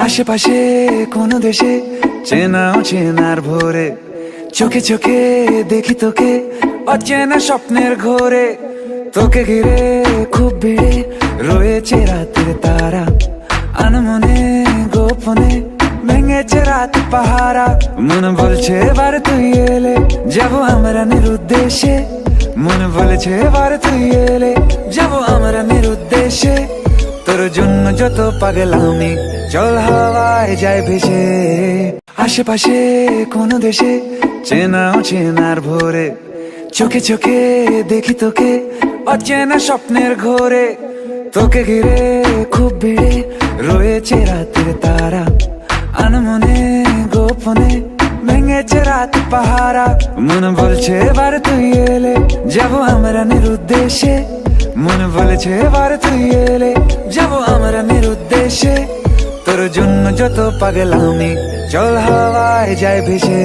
আশেপাশে কোনো দেশে চেনা অচেনার ভোরে, চোখে চোখে দেখি তোকে অচেনা স্বপ্নের ঘোরে। তোকে ঘিরে খুব ভিড়ে রয়েছে রাতের তারা, আনমনে গোপনে ভেঙেছে রাত পাহারা। মন বলছে এবার তুই এলে যাবো আমরা নিরুদ্দেশে, মন বলেছে এবার তুই এলে যাবো আমরা নিরুদ্দেশে। তোর জন্য যত পাগলামি চল হাওয়ায় যায় ভেসে। আশেপাশে কোনো দেশে চেনা অচেনার ভোরে, চোখে চোখে দেখি তোকে অচেনা স্বপ্নের ঘোরে। তোকে ঘিরে খুব ভিড়ে রয়েছে রাতের তারা, আনমনে গোপনে ভেঙেছে রাত পাহারা। মন বলছে এবার তুই এলে যাবো আমরা নিরুদ্দেশে, মন বলেছে এবার তুই এলে যাবো আমরা নিরুদ্দেশে। তোর জন্য যত পাগলামি চল হাওয়ায় যায় ভেসে।